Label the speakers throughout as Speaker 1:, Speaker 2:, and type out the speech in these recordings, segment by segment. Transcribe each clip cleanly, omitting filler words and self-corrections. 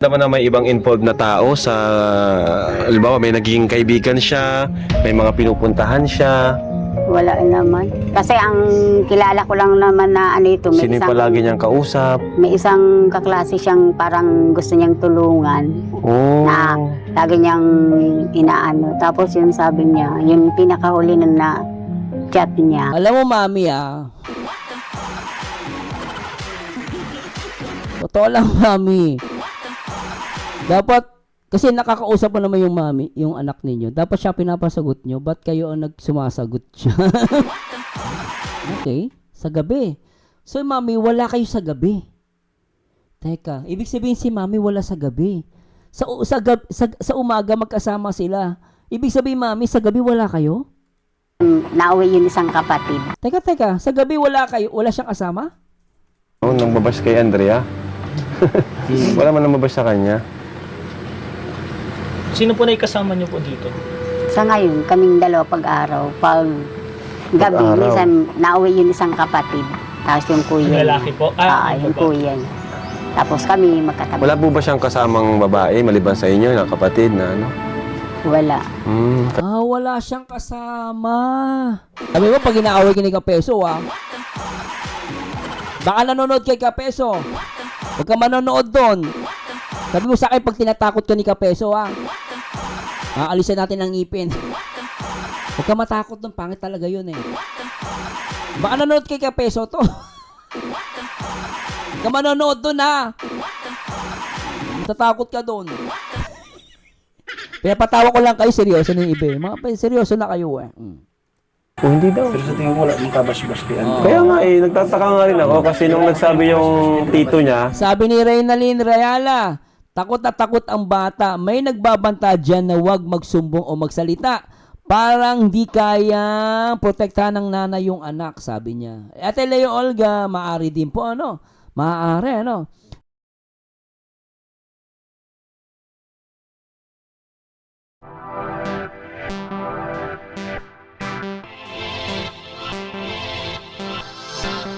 Speaker 1: Naman na may ibang involved na tao sa, halimbawa may naging kaibigan siya, may mga pinupuntahan siya.
Speaker 2: Wala naman. Kasi ang kilala ko lang naman na ano ito,
Speaker 1: Sino yung palagi niyang kausap?
Speaker 2: may isang kaklase siyang parang gusto niyang tulungan
Speaker 1: Oh.
Speaker 2: na lagi niyang inaano. Tapos yun sabi niya, yung pinakahuli na chat niya.
Speaker 3: Alam mo, mami, totoo lang, mami. Dapat, kasi nakakausap mo naman yung mami, yung anak ninyo. Dapat siya pinapasagot nyo. Ba't kayo ang nagsumasagot siya? Okay, sa gabi. So, mami, wala kayo sa gabi. Teka, ibig sabihin si mami wala sa gabi. Sa umaga magkasama sila. Ibig sabihin, mami, sa gabi wala kayo?
Speaker 2: Nauwi yun isang kapatid.
Speaker 3: Teka, sa gabi wala kayo? Wala siyang kasama?
Speaker 1: Oh, nang babash kay Andrea. Wala man nang babash sa kanya.
Speaker 4: Sino po na ikasama niyo po dito?
Speaker 2: Sa ngayon, kaming dalawa pag-araw. Pag gabi,
Speaker 1: Pag-araw.
Speaker 2: minsan nauwi yun isang kapatid. Tapos yung kuya
Speaker 4: Yung
Speaker 2: niya.
Speaker 4: lalaki po?
Speaker 2: Yung kuya niya. Tapos kami magkatabi.
Speaker 1: Wala po ba siyang kasamang babae maliban sa inyo na kapatid na ano?
Speaker 2: Wala.
Speaker 3: Wala siyang kasama. Sabi mo, pag inaaway ka ni Kapeso, baka nanonood kay Kapeso. Huwag ka manonood doon. Sabi mo sa akin, pag tinatakot ka ni Kapeso, alisan natin ang ngipin. Huwag ka matakot doon, pangit talaga yun eh. Baka nanonood kay Kapeso to. Huwag ka manonood doon Matatakot ka doon. Pinapatawa ko lang kayo, seryoso na yung iba. Mga seryoso na kayo
Speaker 1: Oh, hindi daw.
Speaker 5: Pero sa tingin ko wala mong kabash-bash kay Andrea.
Speaker 1: Kaya nga nagtataka nga rin ako kasi nung nagsabi yung tito niya,
Speaker 3: Sabi ni Reynalyn Rayala, takot na takot ang bata. May nagbabanta dyan na huwag magsumbong o magsalita. Parang di kayang protektahan ng nanay yung anak, sabi niya. Ate Leo Olga, maaari din po, Maaari,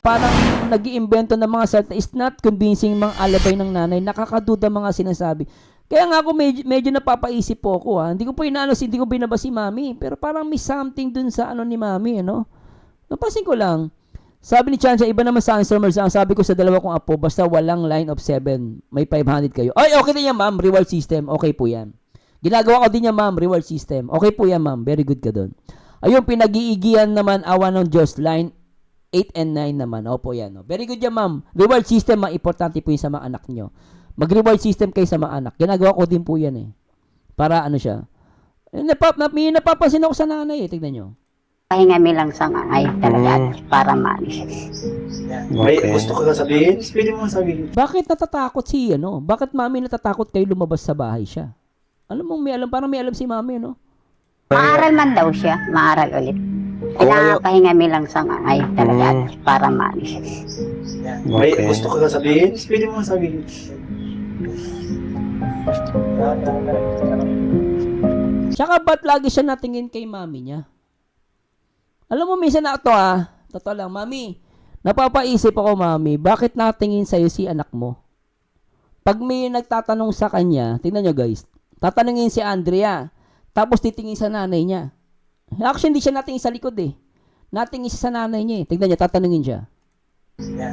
Speaker 3: Parang nag-iimbento ng mga salita is not convincing mga alabay ng nanay. Nakakaduda mga sinasabi. Kaya nga ako medyo napapaisip po ako Hindi ko po hindi ko binaba si mami. Pero parang may something dun sa ni mami, Napansin ko lang. Sabi ni Chansha, iba naman sa answers. Ang sabi ko sa dalawa kong apo, basta walang line of 7, may 500 kayo. Ay, okay din yan, ma'am. Reward system. Okay po yan. Ginagawa ko din yan, ma'am. Reward system. Okay po yan, ma'am. Very good ka doon. Ayun, pinag-iigihan naman awa ng Diyos. Line 8 and 9 naman. Opo yan. Very good yan, ma'am. Reward system, importante po yun sa mga anak nyo. Mag-reward system kayo sa mga anak. Ginagawa ko din po yan Para siya. May napapansin ako sa nanay Tignan nyo.
Speaker 2: Pahinga mi lang sa ngangay talaga para maalis.
Speaker 5: May gusto ka sabihin? Pwede mo sabihin.
Speaker 3: Bakit natatakot Bakit mami natatakot kayo lumabas sa bahay siya? Alam mo, parang may alam si mami,
Speaker 2: Maaral man daw siya. Maaral ulit. Pinapahinga mi lang sa ngangay talaga para maalis.
Speaker 5: May gusto ka sabihin? Pwede mo sabihin.
Speaker 3: Tsaka ba't lagi siya natingin kay mami niya? Alam mo, minsan na ito totoo lang, mami, napapaisip ako, mami, bakit natingin sa'yo si anak mo? Pag may nagtatanong sa kanya, tingnan nyo guys, tatanungin si Andrea, tapos titingin sa nanay niya. Actually, hindi siya natingin sa likod Natingin siya sa nanay niya Tingnan niya, tatanungin siya.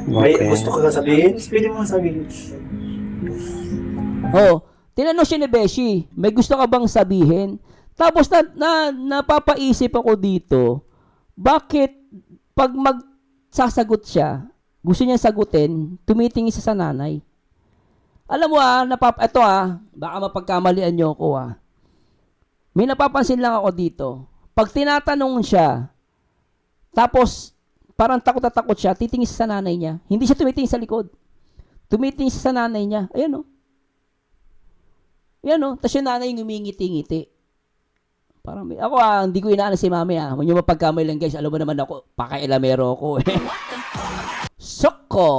Speaker 5: May gusto ka sabihin? Pwede mo sabihin.
Speaker 3: Tinanong siya ni Beshi, may gusto ka bang sabihin? Tapos napapaisip ako dito, bakit pag magsasagot siya, gusto niya sagutin, tumitingin siya sa nanay. Alam mo ito baka mapagkamalian niyo ako May napapansin lang ako dito. Pag tinatanong siya, tapos parang takot na takot siya, titingin siya sa nanay niya. Hindi siya tumitingin sa likod. Tumitingin siya sa nanay niya. Ayan Tapos yung nanay ngumingiti-ngiti. Parang ako hindi ko inaano si mami Huwag niyo mapagkamay lang guys. Alam mo naman ako, pakailamero ako Soko!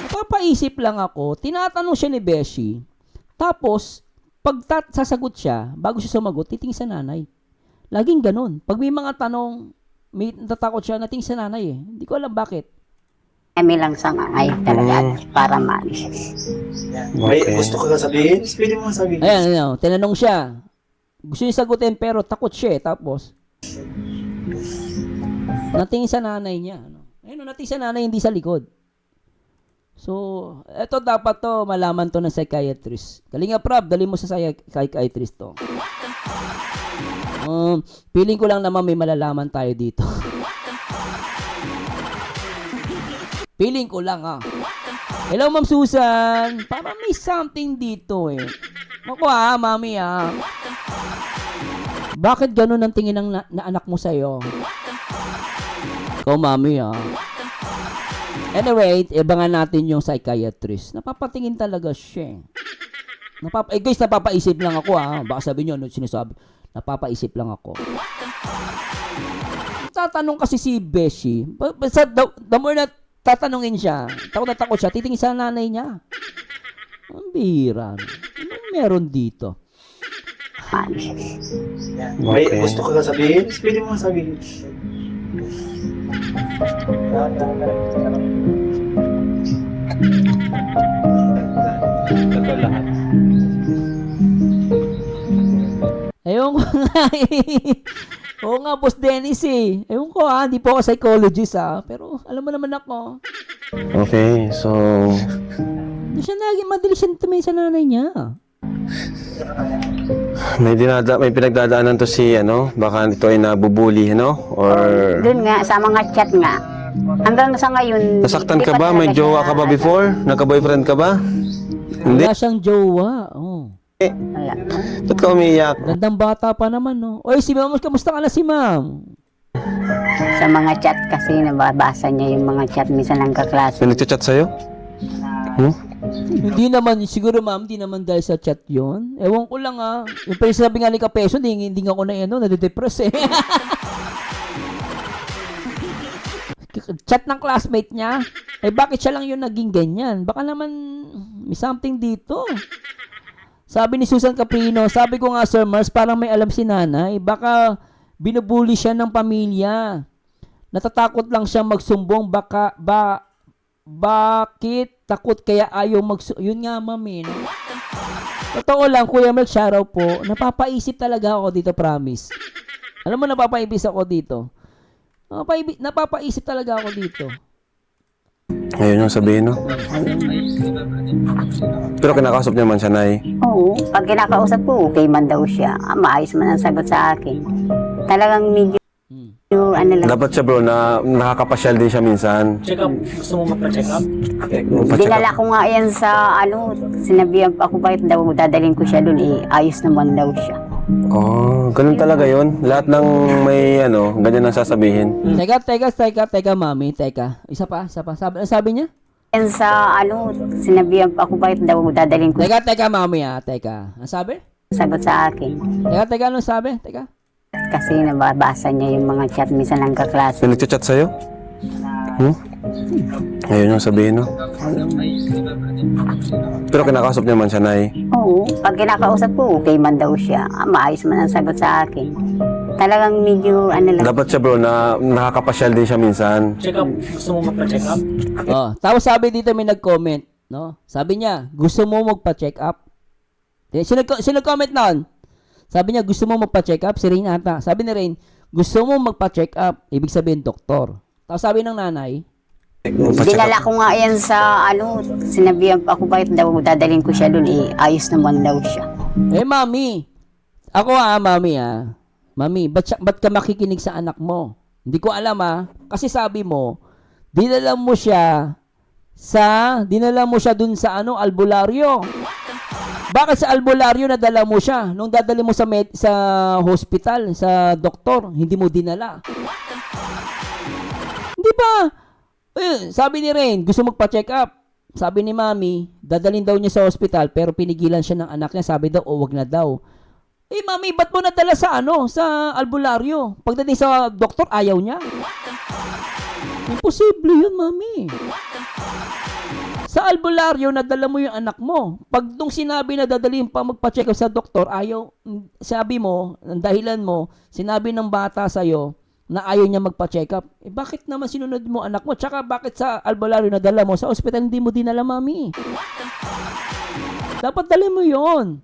Speaker 3: Napapaisip lang ako, tinatanong siya ni Beshi. Tapos, pag sasagot siya, bago siya sumagot, titingin sa nanay. Laging ganun. Pag may mga tanong, may natatakot siya, natingin sa nanay Hindi ko alam bakit.
Speaker 2: Kami lang sa ay talaga para maalis.
Speaker 5: May gusto ka sabihin? Pwede mo sabihin.
Speaker 3: Ayan, ano, tinanong siya. Gusto niya sagutin pero takot siya eh. Tapos, natingin sa nanay niya. Ano? Ayun, natingin sa nanay, hindi sa likod. So, eto dapat to, malaman to ng psychiatrist. Kalinga Prab, dali mo sa psychiatrist to. Feeling ko lang naman may malalaman tayo dito. Feeling ko lang Hello Ma'am Susan. Parang may something dito eh. Ako mami Bakit ganun ang tingin ng na anak mo sa'yo? Ikaw mami Anyway, ibangan natin yung psychiatrist. Napapatingin talaga siya. Guys, napapaisip lang ako Baka sabihin nyo, ano sinasabi? Napapaisip lang ako. Tatanong kasi si Beshi. The more na tatanungin siya, takot na takot siya, titingin sa nanay niya. Ang bihira. Anong meron dito?
Speaker 5: May gusto ka sabihin? Pwede mo sabihin.
Speaker 4: Totoo lahat.
Speaker 3: Ewan ko nga Oo nga, Boss Dennis Ewan ko hindi po ako psychologist pero alam mo naman ako.
Speaker 1: Okay, so
Speaker 3: Hindi siya madalis siya tumingin sa nanay niya.
Speaker 1: may pinagdadaanan to si baka ito ay nabubuli, or
Speaker 2: Doon nga, sa mga chat nga. Hanggang sa ngayon,
Speaker 1: nasaktan
Speaker 2: hindi
Speaker 1: ka
Speaker 2: pa
Speaker 1: ba? May
Speaker 2: talaga
Speaker 1: jowa
Speaker 2: siya-
Speaker 1: ka ba before? Nagka-boyfriend ka ba? Hindi.
Speaker 3: Wala siyang jowa.
Speaker 2: Wala.
Speaker 1: Ba't ka umiiyak?
Speaker 3: Gandang bata pa naman, Oy, si Ma'am, kamusta ka na si Ma'am?
Speaker 2: Sa mga chat kasi, nababasa niya yung mga chat minsan ng kaklase.
Speaker 1: May nagchat sa'yo?
Speaker 3: Hindi naman, siguro Ma'am, hindi naman dahil sa chat yon. Ewan ko lang Yung pala sabi nga ni Kapeso, hindi nga ako nade-depress Chat ng classmate niya. Bakit siya lang yung naging ganyan? Baka naman may something dito. Sabi ni Susan Caprino, sabi ko nga Sir Mars, parang may alam si nanay. Baka binubuli siya ng pamilya. Natatakot lang siya magsumbong. Bakit takot kaya ayaw Yun nga mami, Totoo lang, Kuya Mark, shoutout po. Napapaisip talaga ako dito, promise. Alam mo, napapaisip ako dito. Napapaisip talaga ako dito.
Speaker 1: Ayun yung sabihin, Pero kinakausap niya man siya, Nay.
Speaker 2: Oo, pag kinakausap ko, okay man daw siya. Maayos man ang sagot sa akin. Talagang medyo, lang.
Speaker 1: Dapat siya, bro, na nakakapasyal din siya minsan.
Speaker 4: Check up. Gusto mo magpa-check up?
Speaker 2: Dinala ko nga yan sa, sinabihan pa ako bakit daw dadalhin ko siya doon, ayos naman daw siya.
Speaker 1: Oh, ganun talaga yun. Lahat ng may, ganyan ang sasabihin.
Speaker 3: Teka, mami, teka. Isa pa. Sabi niya?
Speaker 2: Yan sa, sinabihan pa ako bakit daw dadalhin ko siya.
Speaker 3: Teka, mami, teka. Ang sabi?
Speaker 2: Sagot sa akin.
Speaker 3: Teka, anong sabi? Teka.
Speaker 2: Kasi nababasa niya yung mga chat minsan ng kaklase.
Speaker 1: May nagchat sa'yo? Ayun yung sabihin, Pero kinakausap niya man siya, Nay.
Speaker 2: Oo, pag kinakausap ko, okay man daw siya. Maayos man ang sagot sa akin. Talagang medyo, lang.
Speaker 1: Dapat siya, bro, na nakakapasyal din siya minsan.
Speaker 4: Check up. Gusto mo magpa-check up?
Speaker 3: Tapos sabi dito may nag-comment, Sabi niya, gusto mo magpa-check up? Sino comment noon? Sabi niya, gusto mo magpa-check up? Si Rain ata. Sabi ni Rain, gusto mo magpa-check up? Ibig sabihin, doktor. Tapos sabi ng nanay,
Speaker 2: Dinala ko nga yan sa, sinabihan pa ako bakit daw dadalhin ko siya doon, ayos naman daw siya.
Speaker 3: mami. Ako mami Mami, ba't ka makikinig sa anak mo? Hindi ko alam Kasi sabi mo, dinala mo siya dun sa albularyo. Bakit sa albularyo nadala mo siya? Nung dadali mo sa hospital, sa doktor, hindi mo dinala. Hindi ba? Sabi ni Rain, gusto magpa-check up. Sabi ni Mami, dadalhin daw niya sa hospital pero pinigilan siya ng anak niya. Sabi daw, wag na daw. Mami, ba't mo nadala sa albularyo? Pagdating sa doktor, ayaw niya. Imposible yun, Mami. Sa albularyo, nadala mo yung anak mo. Pag nung sinabi na dadalhin pa magpa-check up sa doktor, ayaw. Sabi mo, ang dahilan mo, sinabi ng bata sa'yo, na ayaw niya magpa-check up. Eh, bakit naman sinunod mo anak mo? Tsaka bakit sa albularyo na dala mo, sa ospital hindi mo dinala, mami? Dapat dali mo yon.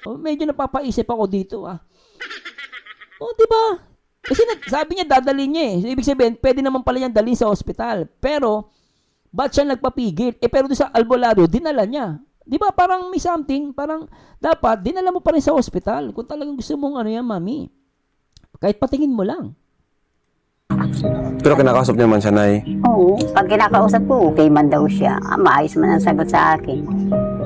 Speaker 3: Medyo napapaisip ako dito, di ba? Kasi sabi niya dadalhin niya eh. So, ibig sabihin, pwede naman pala niyang dalhin sa ospital. Pero, ba't siya nagpapigil? Pero doon sa albularyo, dinala niya. Di ba? Parang may something, parang dapat, dinala mo pa rin sa ospital. Kung talagang gusto mong mami. Kahit patingin mo lang.
Speaker 1: Pero kinakausap niya man siya, Nay.
Speaker 2: Oo, pag kinakausap ko, okay man daw siya. Maayos man ang sagot sa akin.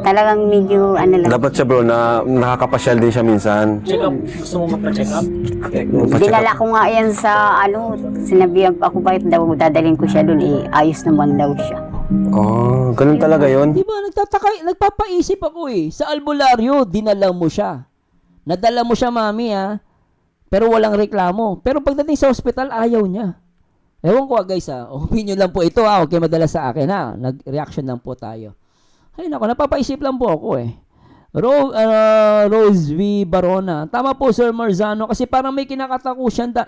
Speaker 2: Talagang medyo lang.
Speaker 1: Dapat siya bro, na nakakapasyal din siya minsan.
Speaker 4: Check up. Gusto mo magpa-check up?
Speaker 2: Dinala ko nga yan sa sinabihan pa ako bakit daw dadalhin ko siya doon ayos naman daw siya.
Speaker 1: Oh, ganun talaga yun.
Speaker 3: Di ba? Nagpapaisip ako eh. Sa albularyo, dinala mo siya. Nadala mo siya, mami pero walang reklamo. Pero pagdating sa ospital, ayaw niya. Ewan ko guys opinion lang po ito okay madala sa akin nag-reaction lang po tayo. Ay nako, napapaisip lang po ako eh. Rose V. Barona. Tama po Sir Marzano kasi parang may kinakatakutan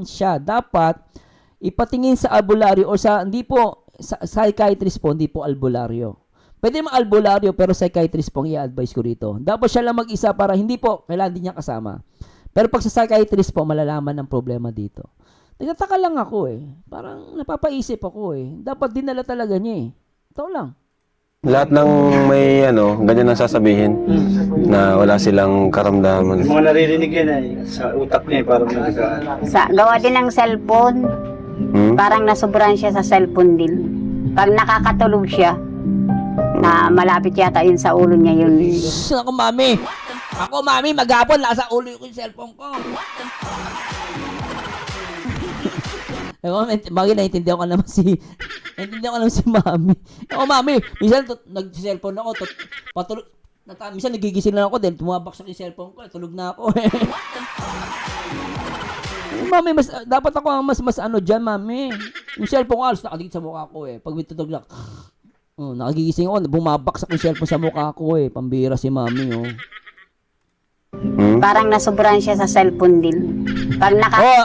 Speaker 3: siya. Dapat ipatingin sa albularyo o hindi po sa psychiatrist po, hindi po albularyo. Pwede naman albularyo pero psychiatrist po ang i-advise ko rito. Dapat siya lang mag-isa para hindi po kailangan din niya kasama. Pero pag sa psychiatrist po, malalaman ng problema dito. Nagtataka lang ako eh. Parang napapaisip ako eh. Dapat dinala talaga niya eh. Ito lang.
Speaker 1: Lahat ng may ganyan ang sasabihin na wala silang karamdaman.
Speaker 5: Yung mga naririnig yan sa utak niya parang
Speaker 2: Gawa din ng cellphone, parang nasobrahan siya sa cellphone din. Pag nakakatulog siya, na malapit yata yun sa ulo niya yun.
Speaker 3: Ako mami, maghapon nasa ulo ko yung cellphone ko. Bagay naiintindihan ko naman si mami. Ako mami, minsan nag-cellphone ako, patulog, minsan nagigising lang ako din, tumabaksak yung cellphone ko, tulog na ako. Mami, dapat ako ang mas dyan, mami. Yung cellphone ko, alos nakadikit sa mukha ko eh. Pag may tutog lang, nakagigising ako, bumabaksak yung cellphone sa mukha ko eh. Pambira si mami,
Speaker 2: Parang nasobrahan siya sa cellphone din. Pag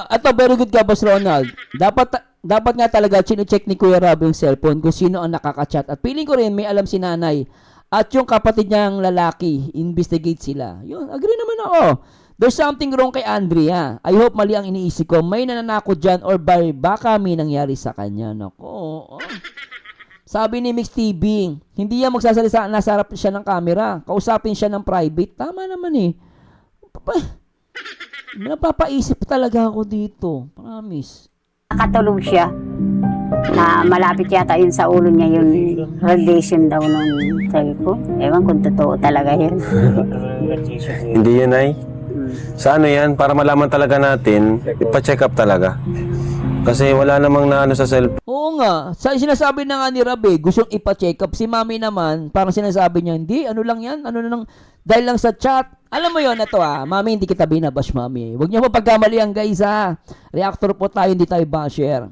Speaker 3: ito, very good ka, Boss Ronald. Dapat nga talaga, chine-check ni Kuya Rob yung cellphone kung sino ang nakaka-chat. At feeling ko rin, may alam si nanay. At yung kapatid niyang lalaki, investigate sila. Yun, agree naman ako. There's something wrong kay Andrea. I hope mali ang iniisip ko. May nananakot dyan or baka may nangyari sa kanya. Nako, Sabi ni Mix TV, hindi yan magsasalita, nasa harap siya ng camera. Kausapin siya ng private. Tama naman eh. Napapaisip talaga ako dito. Promise.
Speaker 2: nakatulog siya, na malapit yata yun sa ulo niya yung radiation daw ng cellphone. Ewan kung totoo talaga yun.
Speaker 1: Hindi yun ay. Sa yan, para malaman talaga natin, ipa-check up talaga. Kasi wala namang naano sa cellphone.
Speaker 3: Oo nga. Sinasabi na nga ni Rab gustong ipa-check up. Si Mami naman, parang sinasabi niya, hindi, ano lang yan? Ano na lang, dahil lang sa chat. Alam mo yon ito Mami, hindi kita binabash, Mami. Huwag niyo mapagkamalian, guys, Reactor po tayo, hindi tayo basher.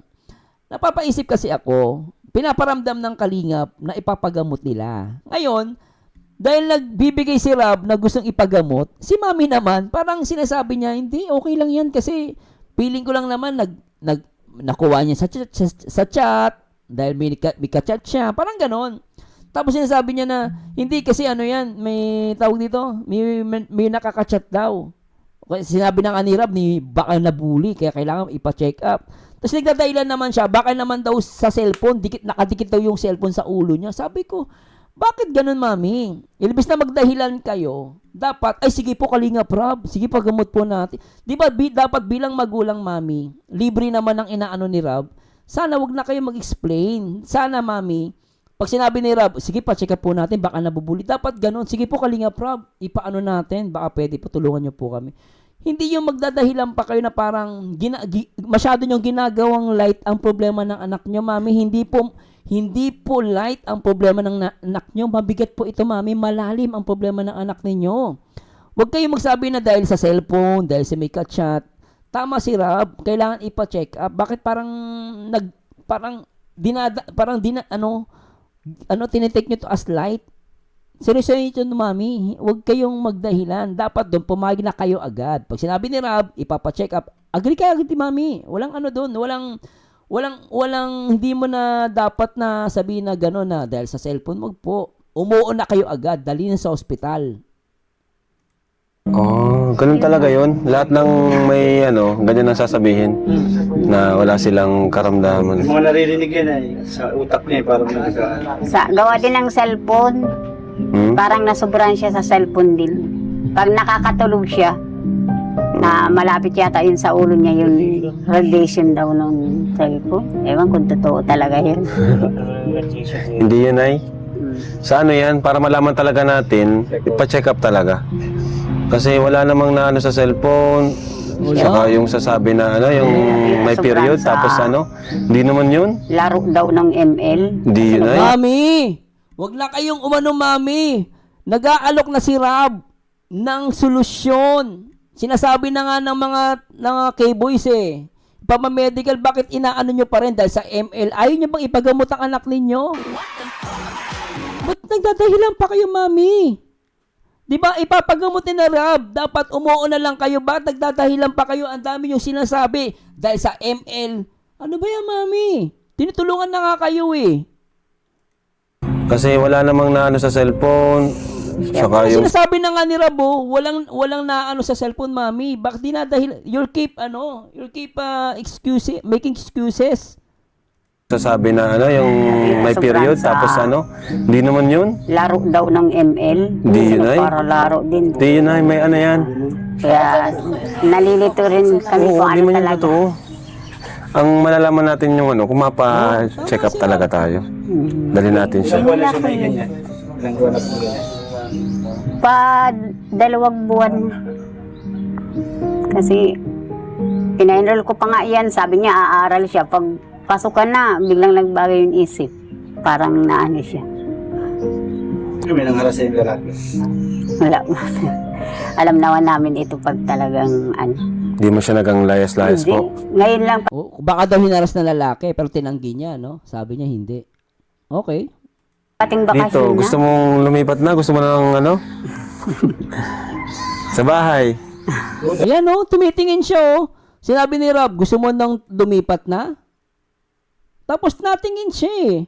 Speaker 3: Napapaisip kasi ako, pinaparamdam ng kalingap na ipapagamot nila. Ngayon, dahil nagbibigay si Rab na gustong ipagamot, si Mami naman, parang sinasabi niya, hindi, okay lang yan kasi feeling ko lang naman nakuha niya sa chat dahil may ka-chat siya, parang ganon. Tapos sinasabi niya na hindi kasi yan, may tawag dito, may nakaka-chat daw. Sinabi ng Anirab ni baka nabully kaya kailangan ipa-check up. Tapos nagdadahilan naman siya, baka naman daw sa cellphone, nakadikit daw yung cellphone sa ulo niya. Sabi ko, bakit ganun, Mami? Ilibis na magdahilan kayo, dapat, ay sige po Kalingap Rab, sige pagamot po natin. Di ba dapat bilang magulang, Mami, libre naman ang inaano ni Rab, sana wag na kayo mag-explain. Sana, Mami, pag sinabi ni Rab, sige pa, check up po natin, baka nabubuli. Dapat ganun, sige po Kalingap Rab, ipaano natin, baka pwede po, tulungan niyo po kami. Hindi yung magdadahilan pa kayo na parang masyado niyong ginagawang light ang problema ng anak niyo, Mami. Hindi po light ang problema ng anak nyo. Mabigat po ito, Mami. Malalim ang problema ng anak ninyo. Huwag kayong magsabi na dahil sa cellphone, dahil sa may ka-chat. Tama si Rab, kailangan ipa-check up. Bakit tinitake nyo to as light? Seryoso ito, Mami. Huwag kayong magdahilan. Dapat doon, pumayag na kayo agad. Pag sinabi ni Rab, ipapa-check up, Agree ka agad, mami. Walang ano doon, walang hindi mo na dapat na sabihin na gano'n na dahil sa cellphone mo po. Umuo na kayo agad, dali na sa ospital.
Speaker 1: Oh, ganun talaga yun. Lahat ng may ganyan ang sasabihin na wala silang karamdaman.
Speaker 5: Yung mga naririnig yan ay sa utak niya parang
Speaker 2: Gawa din ng cellphone, parang nasobrahan siya sa cellphone din. Pag nakakatulog siya, na malapit yata yun sa ulo niya yung radiation daw ng cellphone. Ewan kung totoo talaga yun.
Speaker 1: Hindi yun ay. Sa yan, para malaman talaga natin, ipa-check up talaga. Kasi wala namang naano sa cellphone, saka yung sasabi na yung may period, tapos hindi naman yun.
Speaker 2: Laro daw ng ML.
Speaker 1: Hindi yun ay.
Speaker 3: Mami, wag na kayong umano, mami. Nag-aalok na si Rob ng solusyon. Sinasabi na nga ng mga K-boys Pamamedical, bakit inaano nyo pa rin dahil sa ML? Ayaw nyo bang ipagamot ang anak ninyo? Ba't nagdadahilan pa kayo, mami? Di ba ipapagamot ni na Rob? Dapat umuo na lang kayo. Ba't nagdadahilan pa kayo? Ang dami yung sinasabi dahil sa ML. Ano ba yan, mami? Tinutulungan na nga kayo
Speaker 1: Kasi wala namang naano sa cellphone, saka yung
Speaker 3: sinasabi na nga ni Rob, walang naano sa cellphone, mami. Bakit di na dahil you'll keep making excuses.
Speaker 1: sasabi na yung may period, tapos hindi naman yun.
Speaker 2: Laro daw ng ML.
Speaker 1: Hindi yun ay.
Speaker 2: Para laro din.
Speaker 1: Hindi yun ay, may yan.
Speaker 2: Kaya nalilito rin kami
Speaker 1: Oo,
Speaker 2: kung
Speaker 1: hindi
Speaker 2: ano
Speaker 1: man yun
Speaker 2: talaga.
Speaker 1: totoo. Ang malalaman natin yung kung mapa-check up talaga tayo. Dali natin siya.
Speaker 5: Ilang buwan na siya may ganyan. Ilang buwan na po ganyan.
Speaker 2: Pa 2 buwan. Kasi pina-enroll ko pa nga yan. Sabi niya aaral siya. Pag pasukan na, biglang nagbago yung isip. Parang naano siya.
Speaker 5: May nangharas sa yung lalaki.
Speaker 2: Wala. Alam naman namin ito pag talagang
Speaker 1: Hindi mo siya nagang layas-layas
Speaker 2: Hindi.
Speaker 1: po.
Speaker 2: Ngayon lang
Speaker 3: Baka daw hinaras na lalaki, pero tinanggi niya, no? Sabi niya hindi. Okay.
Speaker 2: pating
Speaker 1: Dito,
Speaker 2: bakasyon na.
Speaker 1: gusto mong lumipat na? Gusto mo ng sa bahay.
Speaker 3: Ayan, tumitingin siya, Sinabi ni Rob, gusto mo nang lumipat na? Tapos natingin siya,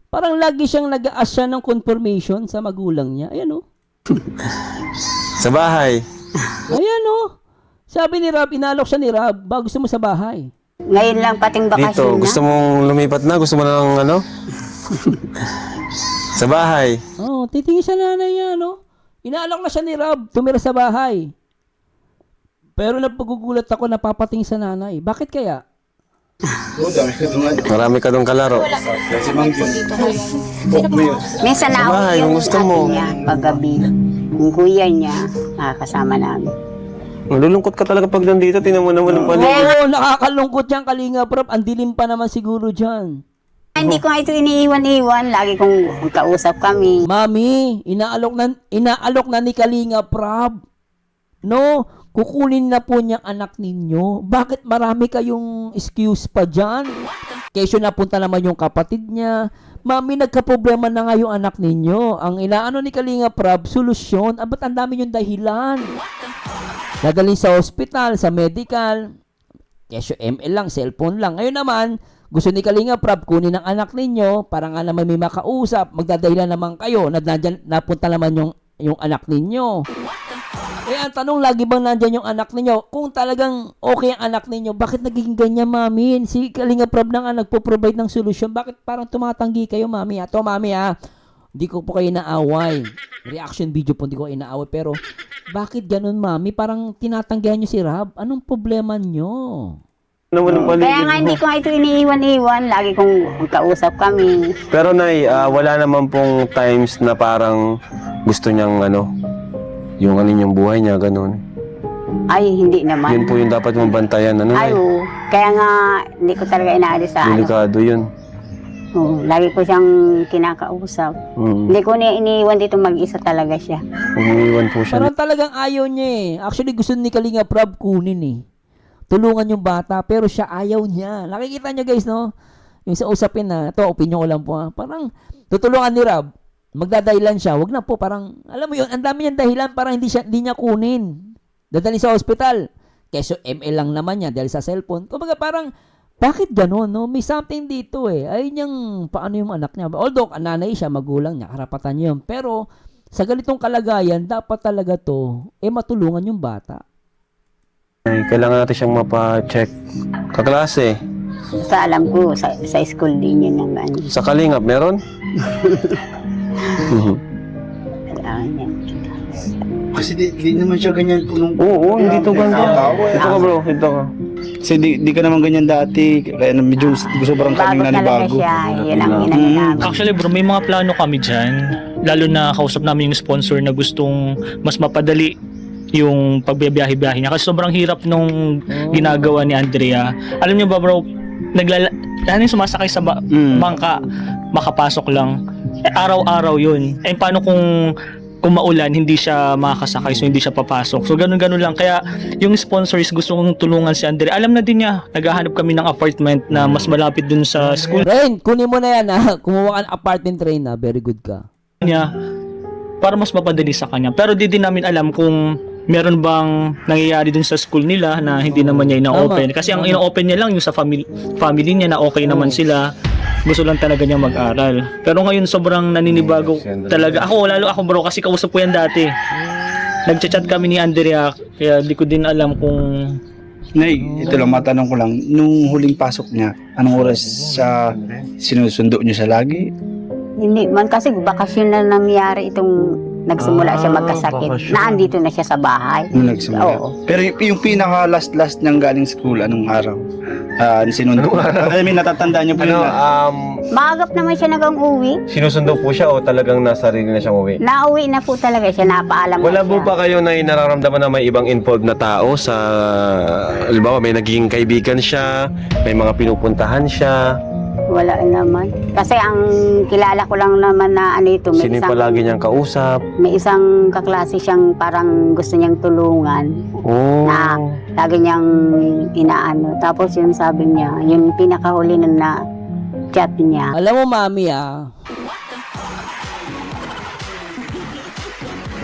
Speaker 3: Parang lagi siyang nag-a-ask siya ng confirmation sa magulang niya. Ayan,
Speaker 1: Sa bahay.
Speaker 3: Ayan, Sabi ni Rob, inalok siya ni Rob, ba gusto mo sa bahay?
Speaker 2: Ngayon lang pating bakasyon
Speaker 1: Dito,
Speaker 2: na.
Speaker 1: gusto mong lumipat na? Gusto mo ng sa bahay.
Speaker 3: Titingin siya nanay niya, Inaalok na siya ni Rob, tumira sa bahay. Pero napagugulat ako, napapating sa nanay. Bakit kaya?
Speaker 5: Dami ka doon.
Speaker 1: Marami ka doon kalaro.
Speaker 5: Kasi Mang Jun. Pok mo yun.
Speaker 2: Minsan na
Speaker 1: bahay, kung gusto mo.
Speaker 2: niya, paggabi. Yung kuya niya, nakakasama namin.
Speaker 1: Malulungkot ka talaga pag nandito. Tinan mo naman ang paligid.
Speaker 3: Oo, nakakalungkot yan, Kalinga Prab. Ang dilim pa naman siguro dyan.
Speaker 2: Hindi ko nga ito iniiwan-iwan. Lagi kong kausap kami.
Speaker 3: Mami, inaalok na ni Kalinga Prab. Kukunin na po niyang anak ninyo. Bakit marami kayong excuse pa dyan? Kesyo napunta naman yung kapatid niya. Mami, nagka-problema na nga yung anak ninyo. Ang inaano ni Kalinga Prab, solusyon. Ba't ang dami yung dahilan? Dadalhin sa hospital, sa medical. Kesyo ML lang, cellphone lang. Ngayon naman, gusto ni Kalinga Prab kunin ang anak ninyo para nga naman may makausap. Magdadahilan naman kayo na napunta naman yung anak ninyo. Ang tanong, lagi bang nandyan yung anak ninyo? Kung talagang okay ang anak ninyo, bakit nagiging ganyan, mami? Si Kalinga Prab na nga nagpo-provide ng solusyon. Bakit parang tumatanggi kayo, mami? Ito, mami, hindi ko po kayo inaaway. Reaction video po, hindi ko kayo inaaway. Pero, bakit ganun, mami? Parang tinatanggihan nyo si Rob. Anong problema nyo?
Speaker 2: Kaya nga hindi ko nga ito iniiwan-iwan. Lagi kong kausap kami.
Speaker 1: Pero Nay, wala naman pong times na parang gusto niyang yung yung buhay niya, ganun.
Speaker 2: Ay, hindi naman.
Speaker 1: Yun po yung dapat mong bantayan,
Speaker 2: Ay, kaya nga hindi ko talaga inaalis sa
Speaker 1: delikado yun.
Speaker 2: lagi ko siyang kinakausap. Hindi ko iniiwan dito, mag-isa talaga siya.
Speaker 1: Umiiwan po siya.
Speaker 3: Parang talagang ayaw niya Actually, gusto ni Kalinga Prab kunin Tulungan yung bata, pero siya ayaw niya. Nakikita niyo guys, Yung sa usapin ito, opinion ko lang po Parang tutulungan ni Rob. Magdadahilan siya. Wag na po, parang, alam mo yun, ang dami niyang dahilan para hindi niya kunin. Dadalhin sa hospital. Keso ML lang naman yan dahil sa cellphone. Kumbaga parang, bakit ganon, no? May something dito eh. Ayun yung paano yung anak niya. Although, nanay siya, magulang niya, karapatan niya yun. Pero, sa ganitong kalagayan, dapat talaga to, matulungan yung bata.
Speaker 1: Ay, kailangan natin siyang mapa-check. Kaklase,
Speaker 2: Sa alam ko, sa school din yun ng ano.
Speaker 1: sa Kalingap meron?
Speaker 2: Kailangan niya.
Speaker 5: Kasi di naman siya ganyan punong...
Speaker 1: Oo, hindi to ganyan. Ito ka bro, ito ka.
Speaker 5: Kasi di ka naman ganyan dati. Kaya medyo sobrang
Speaker 2: Bago
Speaker 5: kaming
Speaker 2: talaga
Speaker 5: nanibago.
Speaker 2: siya. Yun ang inano namin.
Speaker 4: Actually bro, may mga plano kami dyan. Lalo na kausap namin yung sponsor na gustong mas mapadali yung pagbibiyahe-biyahe niya. Kasi sobrang hirap nung ginagawa ni Andrea. Alam niyo ba bro, ano yung sumasakay sa bangka, makapasok lang. Araw-araw yun. Eh paano kung maulan, hindi siya makakasakay, so hindi siya papasok. So ganun-ganun lang. Kaya yung sponsors gusto kong tulungan si Andrea. Alam na din niya, naghahanap kami ng apartment na mas malapit dun sa school
Speaker 3: Rain, kunin mo na yan ha. Kumuha ka ng apartment Rain ha. Very good ka.
Speaker 4: niya para mas mapadali sa kanya. Pero di din namin alam kung meron bang nangyayari dun sa school nila na hindi naman niya ina-open. Kasi ang ina-open niya lang yung sa family niya na okay naman sila. Gusto lang talaga niya mag-aral. Pero ngayon sobrang naninibago talaga. Lalo ako bro, kasi kausap ko yan dati. Nagchat-chat kami ni Andrea, kaya di ko din alam kung...
Speaker 5: Nay, ito lang, matanong ko lang. Nung huling pasok niya, anong oras siya sinusundo niyo siya lagi?
Speaker 2: Hindi man kasi bakasyon na nangyari itong nagsimula siya magkasakit.
Speaker 1: bakasyon.
Speaker 2: Naandito na siya sa bahay.
Speaker 5: Nung nagsimula?
Speaker 2: Oo.
Speaker 5: Pero yung pinaka last niyang galing school, anong araw? Sinundo? I mean, natatandaan niyo po yun na?
Speaker 2: Maagap naman siya nag-uwi.
Speaker 1: Sinusundo po siya o talagang nasa sarili na siyang uwi?
Speaker 2: Nauwi na po talaga siya, napaalam
Speaker 1: Wala
Speaker 2: na
Speaker 1: po
Speaker 2: siya.
Speaker 1: ba kayo na nararamdaman na may ibang involved na tao sa... Halimbawa, may naging kaibigan siya, may mga pinupuntahan siya.
Speaker 2: Wala naman. Kasi ang kilala ko lang naman na ano ito,
Speaker 1: Sino yung palagi niyang kausap?
Speaker 2: may isang kaklase siyang parang gusto niyang tulungan.
Speaker 1: Oh.
Speaker 2: Na lagi niyang inaano. Tapos yun sabi niya, yung pinakahuli na chat niya.
Speaker 3: Alam mo, mami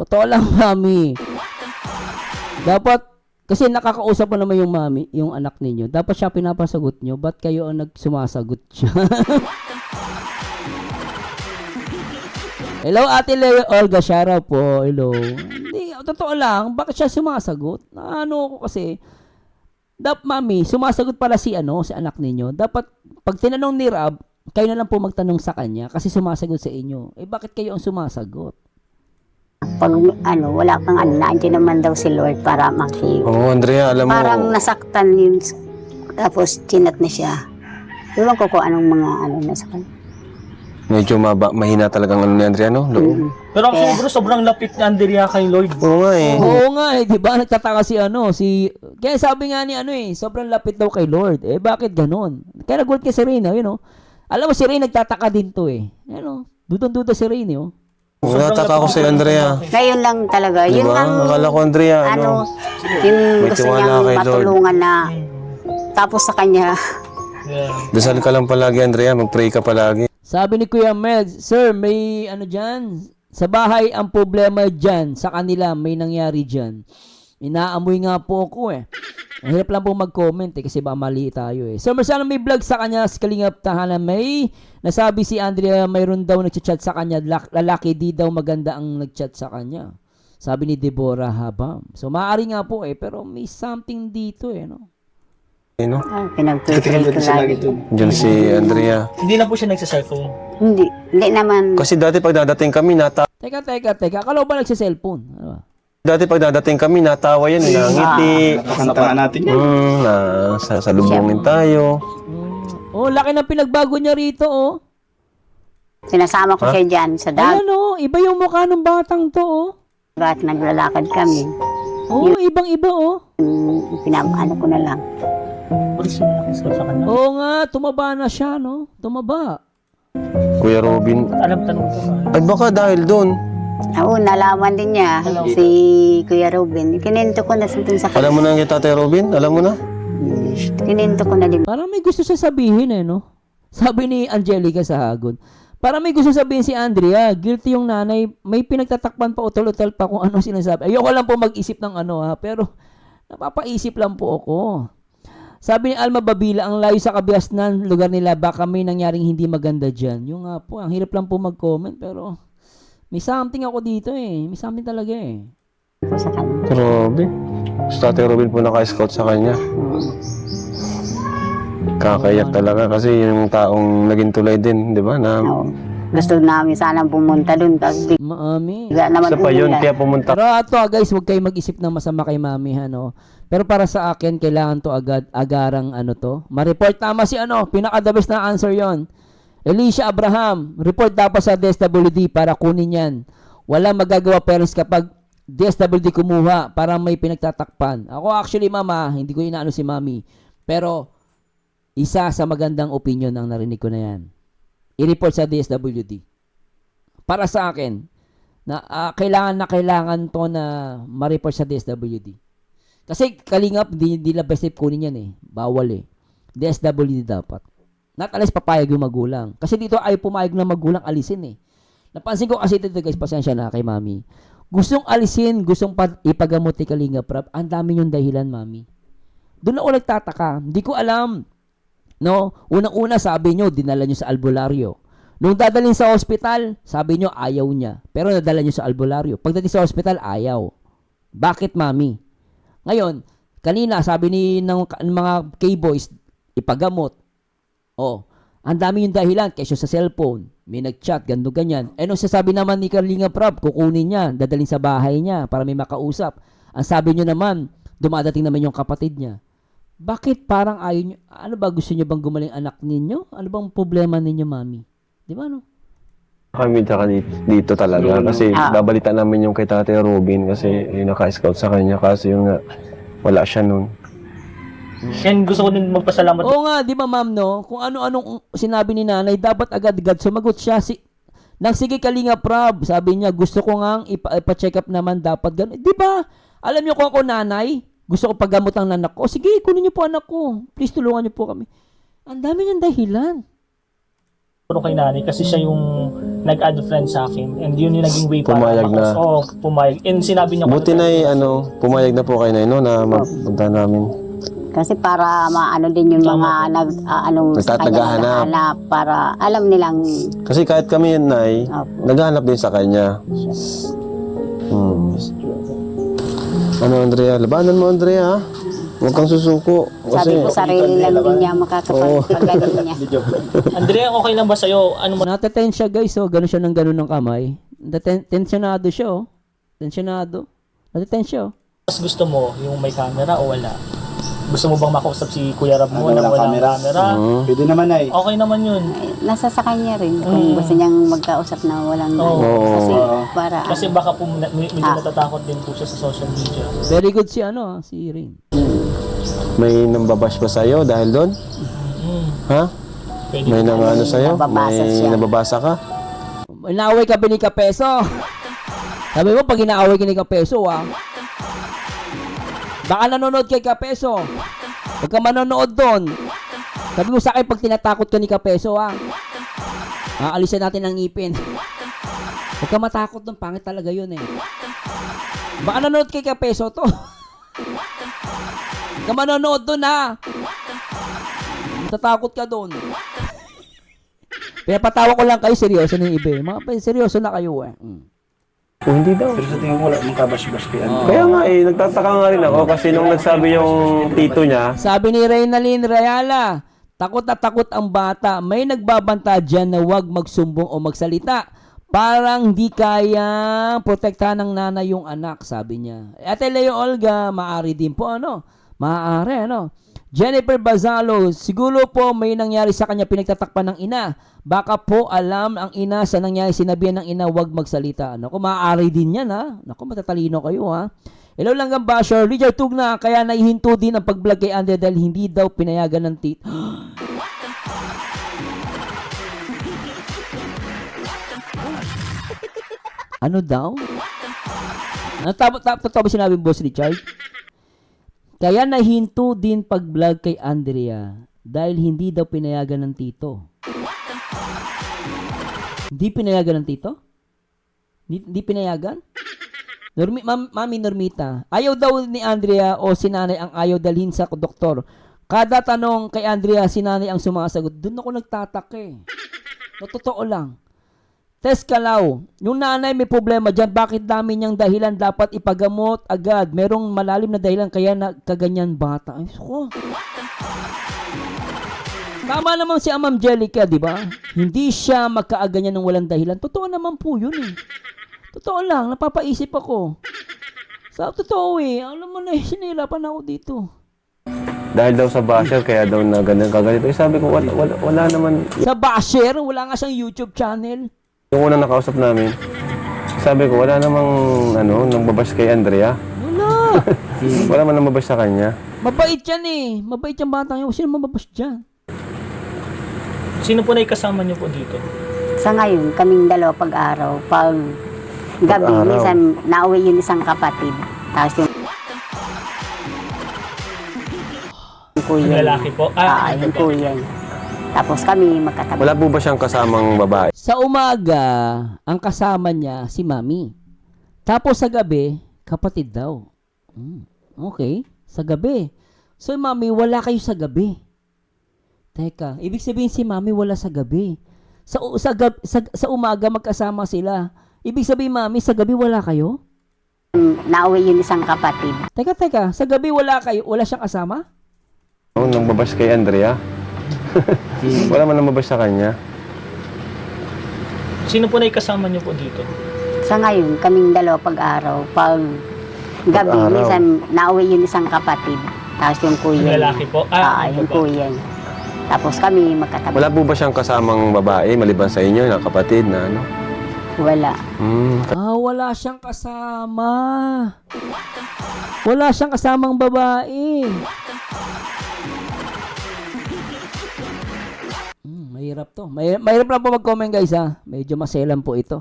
Speaker 3: totoo lang, mami. Dapat, kasi nakakausap mo naman yung mami, yung anak ninyo. Dapat siya pinapasagot nyo. Ba't kayo ang nagsumasagot siya? Hello, Ate Olga Shara po. Hello. Hindi, totoo lang. Bakit siya sumasagot? Ano ko kasi, mami, sumasagot pala si anak ninyo. Dapat, pag tinanong ni Rab, kayo na lang po magtanong sa kanya kasi sumasagot sa inyo. Bakit kayo ang sumasagot?
Speaker 2: Pag wala kang nandiyan naman daw si Lord para maki.
Speaker 1: Oo, Andrea, alam mo...
Speaker 2: Parang nasaktan yun. Tapos chinat na siya. Iwan ko kung anong mga nasa kanya.
Speaker 1: Medyo mahina talagang ni Andrea, no?
Speaker 4: Pero actually bro, sobrang lapit ni Andrea kay Lloyd.
Speaker 1: Oo nga eh.
Speaker 3: Oo nga di ba? Nagtataka kaya sabi nga ni sobrang lapit daw kay Lord. Bakit ganon? Kaya nagulat kay si Reyna, Alam mo si Reyna nagtataka din to Dudong-duda si Reyna,
Speaker 1: Nataka ako si Andrea.
Speaker 2: Ngayon lang talaga. Yun
Speaker 1: Diba?
Speaker 2: lang,
Speaker 1: Akala ko, Andrea,
Speaker 2: yung
Speaker 1: may
Speaker 2: gusto
Speaker 1: tiwala
Speaker 2: niyang
Speaker 1: kay Lord.
Speaker 2: matulungan na tapos sa kanya.
Speaker 1: Dasal ka lang palagi, Andrea. Mag-pray ka palagi.
Speaker 3: Sabi ni Kuya Mel, Sir, may dyan? Sa bahay ang problema dyan. Sa kanila may nangyari dyan. Inaamoy nga po ako Ang hirap lang po mag-comment kasi baka mali tayo Sir, sana may vlog sa kanya sa Kalingap Tahanan. May nasabi si Andrea mayroon daw nagchat sa kanya. Lalaki di daw maganda ang nagchat sa kanya. Sabi ni Deborah Habam. So maaari nga po pero may something dito no?
Speaker 2: Pinag-pray ko lagi.
Speaker 1: Diyan si Andrea.
Speaker 4: Hindi na po siya nagsa-cellphone.
Speaker 2: Hindi naman.
Speaker 1: Kasi dati pag dadating kami,
Speaker 3: Teka. Akala ba nagsa-cellphone? Ano ba?
Speaker 1: Dati pag dadating kami, natawa yan, nangiti.
Speaker 5: Nakakanta natin yun.
Speaker 1: Salubungin tayo.
Speaker 3: Laki ng pinagbago niya rito
Speaker 2: Sinasama ko siya dyan sa dagat.
Speaker 3: Iba yung mukha ng batang to
Speaker 2: Naglalakad kami.
Speaker 3: Ibang-iba
Speaker 2: Pinamano ko na lang.
Speaker 4: Pulis na nakisulat sa kanya.
Speaker 3: Oo nga, tumaba na siya, Tumaba.
Speaker 1: Kuya Robin.
Speaker 4: Alam, tanong ko.
Speaker 1: Ay baka dahil doon.
Speaker 2: Oo, nalaman din niya. Si Kuya Robin. Kinento ko na sa
Speaker 1: Alam mo na kay Tatay Robin? Alam mo na?
Speaker 2: Kinento ko na din.
Speaker 3: Parang may gusto siya sabihin Sabi ni Angelica sa Hagon. Parang may gusto sabihin si Andrea. Guilty yung nanay. May pinagtatakpan pa utol-utol pa kung ano sinasabi. Ayoko lang po mag-isip ng pero Napapaisip lang po ako. Sabi ni Alma Babila, ang layo sa kabias ng lugar nila, baka may nangyaring hindi maganda dyan. Yung nga po, ang hirap lang po mag-comment, pero may something ako dito eh. May something talaga eh.
Speaker 2: Po sa kanya.
Speaker 1: Grabe. Si Tatay Robin po naka-scout sa kanya. Kakayak talaga kasi yung taong naging tulay din, di ba? Na,
Speaker 2: Oo. Gusto namin sanang pumunta doon. Tapos
Speaker 3: Mami.
Speaker 2: bigla naman
Speaker 1: isa pa yun,
Speaker 2: umulan.
Speaker 1: kaya pumunta.
Speaker 3: Pero ato guys, huwag kayo mag-isip ng masama kay Mami no. Pero para sa akin, kailangan to agarang ma-report tama si pinaka-the best na answer yon. Elisha Abraham, report dapat sa DSWD para kunin yan. Wala magagawa parents kapag DSWD kumuha para may pinagtatakpan. Ako actually mama, hindi ko inaano si Mami. Pero isa sa magandang opinion ang narinig ko na yan. I-report sa DSWD. Para sa akin, na kailangan to na ma-report sa DSWD. Kasi kalingap, di labas kunin yan eh. Bawal eh. DSWD dapat. Not unless papayag yung magulang. Kasi dito ay pumayag na magulang alisin eh. Napansin ko kasi dito guys, pasensya na kay Mami. Gustong alisin, gustong ipagamot ni Kalinga Prab. Ang dami yung dahilan, Mami. Doon ako nagtataka. Hindi ko alam. No, unang-una sabi nyo, dinala nyo sa albularyo. Nung dadalhin sa ospital, sabi nyo ayaw niya. Pero nadala nyo sa albularyo. Pagdating sa ospital, ayaw. Bakit, Mami? Ngayon, kanina sabi ng mga K-boys, ipagamot. Oh, ang dami yung dahilan kesyo sa cellphone. May nag-chat, ganyan. Eh nung sasabi naman ni Kalinga Prab, kukunin niya, dadalhin sa bahay niya para may makausap. Ang sabi nyo naman, dumadating naman yung kapatid niya. Bakit parang ayaw nyo? Ano ba, gusto nyo bang gumaling anak ninyo? Ano bang problema ninyo, Mami? Di ba, no?
Speaker 1: Kami tsaka dito talaga kasi babalitan namin yung kay Tatay Robin kasi yung naka-scout sa kanya kasi yung nga, wala siya nun.
Speaker 4: And gusto ko din magpasalamat.
Speaker 3: Oo nga, di ba, Ma'am, no? Kung ano-anong sinabi ni nanay, dapat agad-agad sumagot siya. Nang sige Kalinga Prab, sabi niya, gusto ko nga ipa-check up naman dapat gano'n. Di ba? Alam niyo kung ako nanay, gusto ko paggamot ang anak ko. Sige, kunin niyo po anak ko. Please, tulungan niyo po kami. Ang dami niyang dahilan.
Speaker 4: Pero kay nanay kasi siya yung nag-add friend sa akin and yun yung naging way para
Speaker 1: Pumayag na.
Speaker 4: pumayag. And sinabi niya
Speaker 1: Buti na pumayag na po kayo na na mapunta namin.
Speaker 2: Kasi para maano din yung mga sa kanya
Speaker 1: Naghahanap.
Speaker 2: naghahanap para alam nilang
Speaker 1: Kasi kahit kami yun, Nay,
Speaker 2: Opo.
Speaker 1: naghahanap din sa kanya. Ano, Andrea? Labanan mo, Andrea. Huwag kang susuko.
Speaker 2: sabi ko sarili lang din niya makakapagpagaling niya.
Speaker 4: Andrea, okay lang ba sa'yo? Ano mo?
Speaker 3: Natatense siya, guys. Oh. Ganun siya ng ganun ng kamay. Tensionado siya, oh. Tensionado. Natatense siya, oh.
Speaker 4: Mas gusto mo yung may camera o wala? Gusto mo bang makausap si Kuya Rab mo
Speaker 5: Ano,
Speaker 4: na
Speaker 5: walang
Speaker 4: walang
Speaker 5: camera?
Speaker 4: camera?
Speaker 5: Pwede naman ay.
Speaker 4: Okay naman yun.
Speaker 2: Nasa sa kanya rin kung gusto niyang magkausap na walang kasi para
Speaker 4: Kasi baka po medyo natatakot din po siya sa social media.
Speaker 3: Very good si Rain.
Speaker 1: May nambabash ba sa'yo dahil doon? Ha?
Speaker 4: Pwede.
Speaker 1: May nang ano sa'yo?
Speaker 2: Nababasa
Speaker 1: May
Speaker 2: siya.
Speaker 1: nababasa ka?
Speaker 3: Inaaway ka ba ni Kapeso? Sabi mo, pag inaaway ka ni Kapeso, baka nanonood kay Kapeso. Huwag ka manonood doon. Sabi mo sa akin, pag tinatakot ka ni Kapeso, aalisan natin ang ngipin. Huwag ka matakot doon, pangit talaga yun eh. Baka nanonood kay Kapeso to. Huwag ka manonood doon Matatakot ka doon. Pinapatawa ko lang kayo, seryoso na yung iba. Mga seryoso na kayo
Speaker 1: O, hindi daw.
Speaker 5: Pero sa tingin ko wala mong kabash-bash kay Andrea.
Speaker 1: Kaya nga nagtataka nga rin ako kasi nung nagsabi yung tito niya,
Speaker 3: Sabi ni Reynalyn Rayala, takot na takot ang bata. May nagbabanta dyan na huwag magsumbong o magsalita. Parang di kayang protektahan ng nanay yung anak, sabi niya. Ate Leo Olga, maaari din po, Maaari, Jennifer Bazalo, siguro po may nangyari sa kanya pinagtatakpan ng ina. Baka po alam ang ina sa nangyari, sinabihan ng ina huwag magsalita. Naku, maaari din yan Naku, matatalino kayo Hello lang basher, Richard Tugna, kaya naihinto din ang pag-vlog kay Andre dahil hindi daw pinayagan ng tit. Ano daw? Ano totoo ba sinabi Boss Richard? Kaya nahinto din pag-vlog kay Andrea dahil hindi daw pinayagan ng tito. Hindi pinayagan ng tito? Hindi pinayagan? Mami Normita, ayaw daw ni Andrea o si nanay ang ayaw dalhin sa doktor. Kada tanong kay Andrea, si nanay ang sumasagot. Doon ako nagtataka eh. No, totoo lang. Test Kalaw, yung nanay may problema dyan, bakit dami niyang dahilan dapat ipagamot agad? Merong malalim na dahilan kaya nagkaganyan bata. Ay, ko. Tama naman si Ma'am Jellica, di ba? Hindi siya magkaaganyan ng walang dahilan. Totoo naman po yun eh. Totoo lang, napapaisip ako. Sa totoo eh, alam mo na, sinirapan ako dito.
Speaker 1: Dahil daw sa basher, kaya daw na ganun kaganito. Eh, sabi ko, wala naman.
Speaker 3: Sa basher, wala nga siyang YouTube channel.
Speaker 1: Yung unang nakausap namin, sabi ko, wala namang, nang babash kay Andrea.
Speaker 3: Wala.
Speaker 1: Wala man nang babash sa kanya.
Speaker 3: Mabait yan eh. Mabait yung batang yun. Sino mababas dyan?
Speaker 4: Sino po na ikasama niyo po dito?
Speaker 2: Sa ngayon, kaming dalawa pag-araw. Pag gabi,
Speaker 1: Pag-araw.
Speaker 2: minsan nauwi yung isang kapatid. Tapos yung
Speaker 4: Yung
Speaker 2: kuya.
Speaker 4: lalaki po?
Speaker 2: Yung kuya. Tapos kami magkatabi.
Speaker 1: Wala po ba siyang kasamang babae?
Speaker 3: Sa umaga, ang kasama niya si Mami. Tapos sa gabi, kapatid daw. Okay, sa gabi. So Mami, wala kayo sa gabi. Teka, ibig sabihin si Mami wala sa gabi. Sa umaga magkasama sila. Ibig sabihin Mami, sa gabi wala kayo?
Speaker 2: Nauwi yung isang kapatid.
Speaker 3: Teka, sa gabi wala kayo? Wala siyang kasama?
Speaker 1: Nang babash kay Andrea. Wala man nang babash sa kanya.
Speaker 4: Sino po na ikasama niyo po dito?
Speaker 2: Sa ngayon, kaming dalawa pag-araw. Pag gabi,
Speaker 1: Pag-araw.
Speaker 2: minsan nauwi yung isang kapatid. Tapos yung kuya.
Speaker 4: Yung lalaki po?
Speaker 2: Yung kuya. Tapos kami magkatabi.
Speaker 1: Wala po ba siyang kasamang babae maliban sa inyo, na kapatid na ano?
Speaker 2: Wala.
Speaker 3: Wala siyang kasama. Wala siyang kasamang babae. Mahirap to. Mahirap lang po mag-comment guys ha. Medyo maselan po ito.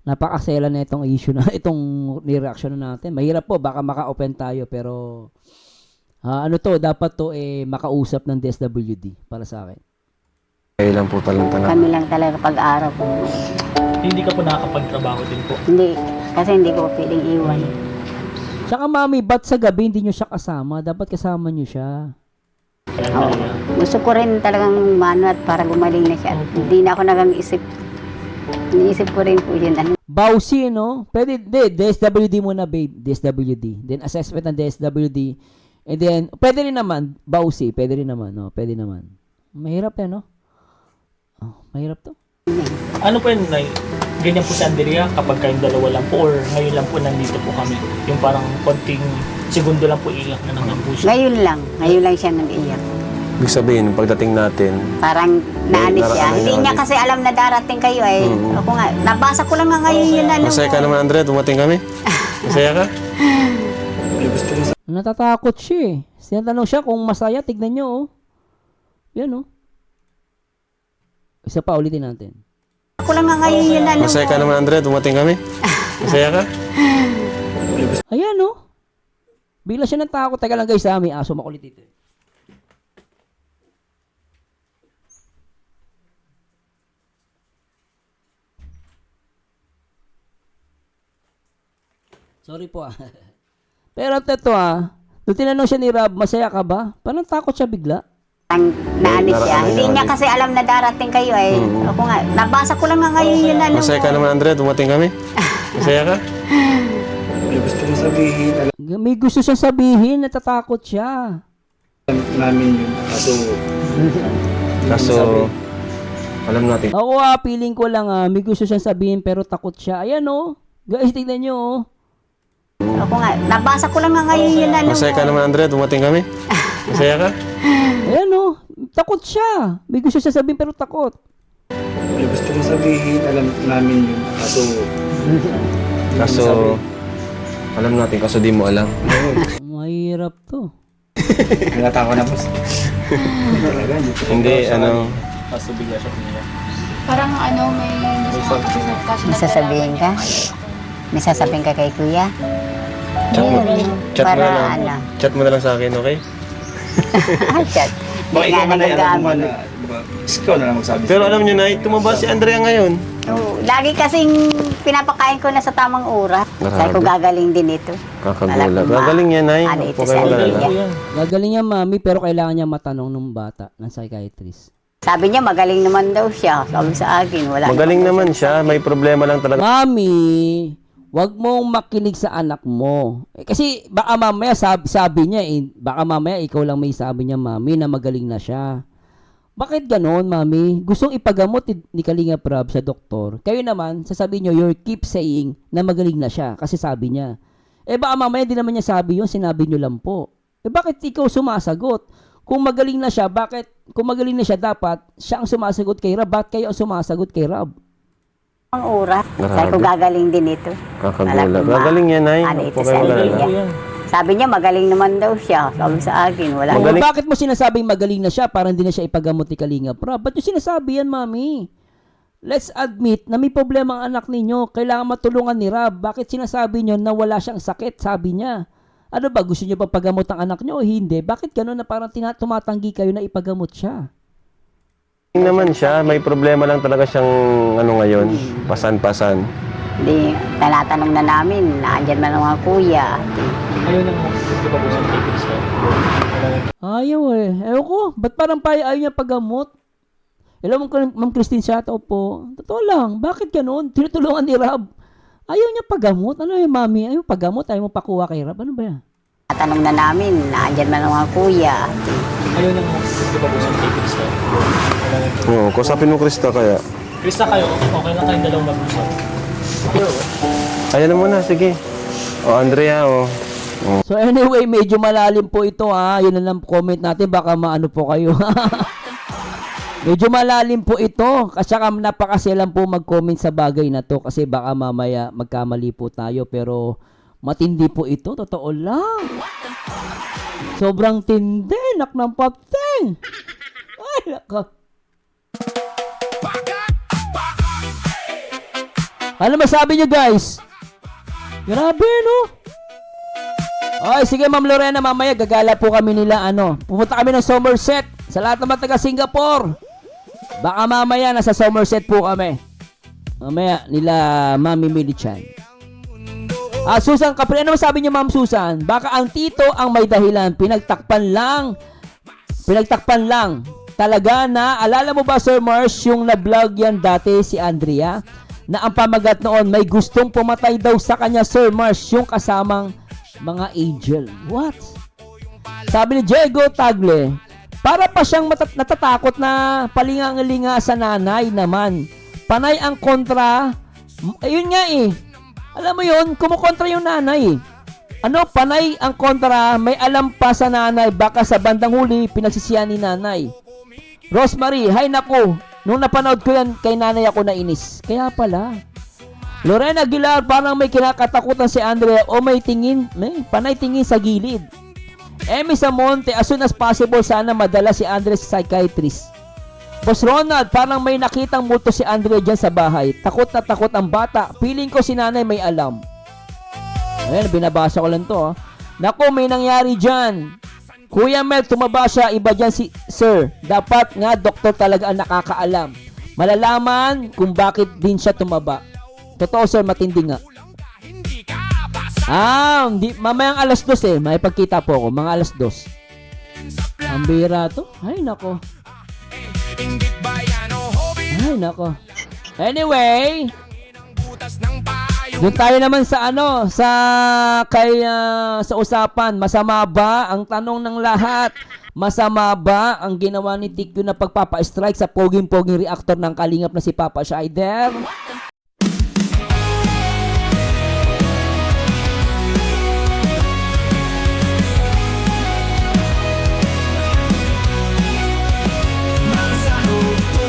Speaker 3: Napakasela na itong issue na, itong reaction na natin. Mahirap po, baka maka-open tayo pero dapat to makausap ng DSWD para sa akin.
Speaker 1: Kaya lang po talaga.
Speaker 2: Kami lang talaga pag-araw po.
Speaker 4: Hindi ka po nakakapagtrabaho din po.
Speaker 2: Hindi, kasi hindi ko pwedeng iwan.
Speaker 3: Tsaka mami, ba't sa gabi hindi nyo siya kasama? Dapat kasama nyo siya.
Speaker 2: Oo. Gusto ko rin talagang mano at para gumaling na siya. Hindi na ako nagang-isip. Iniisip ko rin po yun.
Speaker 3: Bausi, no? Pwede, DSWD muna, babe. DSWD. Then, assessment ng DSWD. And then, pwede rin naman, Bausi. Pwede rin naman, no? Pwede naman. Mahirap yan, no? Mahirap to.
Speaker 4: Ano po yun, Nay? Ganyan po si Andrea kapag kayong dalawa lang po or ngayon lang po nandito po kami? Yung parang konting segundo lang po iiyak na naman po siya.
Speaker 2: Ngayon lang siya nag-iyak.
Speaker 1: Ibig sabihin, pagdating natin,
Speaker 2: Parang naalis siya.
Speaker 1: Ano
Speaker 2: Hindi
Speaker 1: yun,
Speaker 2: niya kasi alam na darating kayo eh. Ako nga, nabasa ko lang nga ngayon yun.
Speaker 1: masaya ka naman Andrea, dumating kami? Masaya ka?
Speaker 3: Natatakot siya eh. Sinatanong siya kung masaya, tignan nyo, oh. Yan, oh. Isa pa, ulitin natin.
Speaker 2: Ako lang nga ngayon yun.
Speaker 1: Masaya ka naman Andrea, dumating kami? Masaya ka?
Speaker 3: Ayan, oh. Bigla siya natakot. Teka lang guys, may aso makulit dito. Sorry po ah. Pero ito nung tinanong siya ni Rob, masaya ka ba? Parang takot siya bigla.
Speaker 2: Naalis siya. Hindi niya kasi alam na darating kayo eh. Ako nga, nabasa ko lang nga ngayon yun.
Speaker 1: Masaya ka naman Andrea, dumating kami? Masaya ka?
Speaker 5: May gusto kong sabihin, alam
Speaker 3: May gusto siyang sabihin, natatakot siya.
Speaker 5: namin yun.
Speaker 1: Kaso, alam natin.
Speaker 3: Ako feeling ko lang may gusto siyang sabihin pero takot siya. Ayan oh. Guys, tignan nyo oh.
Speaker 2: Ako nga, nabasa ko lang nga ngayon yun.
Speaker 1: Masaya ka naman Andrea, dumating kami? Masaya ka?
Speaker 3: Ayan oh. Takot siya. May gusto siya sabihin pero takot.
Speaker 5: May gusto kong sabihin, alam namin yun.
Speaker 1: Kaso, alam natin, kaso di mo alam.
Speaker 3: Mahirap to.
Speaker 5: Nalata ko na po. Talaga,
Speaker 1: Hindi,
Speaker 4: Kaso bigla siya piniyak.
Speaker 6: Parang may gusto ko kasi
Speaker 2: May sasabihin ka? May sasabihin ka kay kuya?
Speaker 1: Chat mo, chat mo
Speaker 2: Para
Speaker 1: na lang.
Speaker 2: ano?
Speaker 1: Chat mo na lang sa akin, okay?
Speaker 2: Chat.
Speaker 5: Baka
Speaker 2: Hindi
Speaker 5: ikaw
Speaker 2: nga
Speaker 5: man ay alam mo
Speaker 2: nagagamit.
Speaker 5: na, diba? Ikaw na lang magsabi.
Speaker 1: Pero alam nyo na, tumaba si Andrea ngayon.
Speaker 2: Oo, lagi kasing pinapakain ko na sa tamang oras. Sabi ko gagaling din ito.
Speaker 1: Kakagulat. Gagaling yan, Nay.
Speaker 2: Ano
Speaker 1: Huwag
Speaker 2: ito
Speaker 1: po
Speaker 2: sa
Speaker 1: kayo magalala.
Speaker 2: Andrea?
Speaker 3: Gagaling niya, mami, pero kailangan niya matanong ng bata, ng psychiatrist.
Speaker 2: Sabi niya magaling naman daw siya. Sabi sa akin, wala
Speaker 1: Magaling
Speaker 2: naman.
Speaker 1: naman siya. May problema lang talaga.
Speaker 3: Mami, wag mong makinig sa anak mo. Kasi baka mamaya sabi niya, baka mamaya ikaw lang may sabi niya, mami, na magaling na siya. Bakit ganon, mami? Gustong ipagamot ni Kalinga Prab sa doktor. Kayo naman, sasabihin nyo, you keep saying na magaling na siya kasi sabi niya. Baka mamaya di naman niya sabi yun, sinabi nyo lang po. Bakit ikaw sumasagot? Kung magaling na siya, kung magaling na siya, dapat siya ang sumasagot kay Rab. Bakit kayo ang sumasagot kay Rab?
Speaker 2: Ang oras. Sabi ko gagaling din ito.
Speaker 1: Kakagulat. Gagaling yan, Nay.
Speaker 2: Ano
Speaker 1: Huwag
Speaker 2: ito
Speaker 1: po
Speaker 2: sa
Speaker 1: kayo magalala.
Speaker 2: Andrea? Sabi niya magaling naman daw siya. Sabi sa akin, wala
Speaker 1: Magaling.
Speaker 3: Bakit mo sinasabing magaling na siya para hindi na siya ipagamot ni Kalinga Prab? Ba't yung sinasabi yan, mami? Let's admit na may problema ang anak ninyo. Kailangan matulungan ni Rab. Bakit sinasabi nyo na wala siyang sakit? Sabi niya. Ano ba? Gusto niyo ba pagamot ang anak niyo o hindi? Bakit gano'n na parang tumatanggi kayo na ipagamot siya?
Speaker 1: Magaling naman siya. May problema lang talaga siyang ngayon. Pasan-pasan.
Speaker 2: Hindi, tinatanong na namin, naandyan man ang mga kuya.
Speaker 4: Ayaw nang makipag-usap kay Krista.
Speaker 3: Ayaw Ewan ko. Ba't parang ayaw niya pagamot? Hello, Ma'am Christine Shato po. Totoo lang. Bakit gano'n? Tinutulungan ni Rab. Ayaw niya pagamot. Ano yung mami? Ayaw pagamot. Ayaw mo pakuha kay Rab. Ano ba yan?
Speaker 2: Tinatanong na namin, naandyan man ang mga kuya.
Speaker 4: Ayaw nang makipag-usap kay Krista.
Speaker 1: Oo, kusapin mo Krista kaya.
Speaker 4: Krista kayo, okay lang kayong dalawang mag-usap.
Speaker 1: Ayan na muna, sige. O, Andrea, o.
Speaker 3: So anyway, medyo malalim po ito ha. Yun na lang comment natin. Baka maano po kayo. Medyo malalim po ito. Kasi napakaselan po mag-comment sa bagay na to. Kasi baka mamaya magkamali po tayo. Pero matindi po ito. Totoo lang. Sobrang tindi. Nak ng papteng. Ay, nako. Ano masabi nyo guys? Grabe no? Ay, sige Ma'am Lorena, mamaya gagala po kami nila pupunta kami ng Somerset sa lahat ng mga taga Singapore. Baka mamaya nasa Somerset po kami. Mamaya nila Mami Milichan. Susan Capri, ano masabi niyo Ma'am Susan? Baka ang tito ang may dahilan, pinagtakpan lang. Talaga na, alala mo ba Sir Mars yung na-vlog yan dati si Andrea? Na ang pamagat noon may gustong pumatay daw sa kanya Sir Mars yung kasamang mga angel. What? Sabi ni Diego Tagle, para pa siyang natatakot na palinga-linga sa nanay naman. Panay ang kontra. Ayun nga Alam mo yun, kumukontra yung nanay. Panay ang kontra, may alam pa sa nanay, baka sa bandang huli pinagsisiyan ni nanay. Rosemary, hay naku, nung napanood ko yan kay nanay ako nainis. Kaya pala. Lorena Aguilar, parang may kinakatakutan si Andrea o panay tingin sa gilid. Emmy Samonte, as soon as possible sana madala si Andrea sa psychiatrist. Boss Ronald, parang may nakitang multo si Andrea dyan sa bahay. Takot na takot ang bata. Feeling ko si nanay may alam. Ayan, binabasa ko lang to. Naku, may nangyari dyan. Kuya Mel, tumaba siya. Iba dyan si Sir. Dapat nga, doktor talaga ang nakakaalam. Malalaman kung bakit din siya tumaba. Totoo, Sir, matindi nga. Mamayang alas 2 may pagkita po ako. Mga alas 2. Ang bira to. Ay, nako. Ay, nako. Anyway, doon tayo naman sa sa usapan. Masama ba ang tanong ng lahat? Masama ba ang ginawa ni TQ na pagpapa-strike sa poging-poging reactor ng kalingap na si Papa Shider?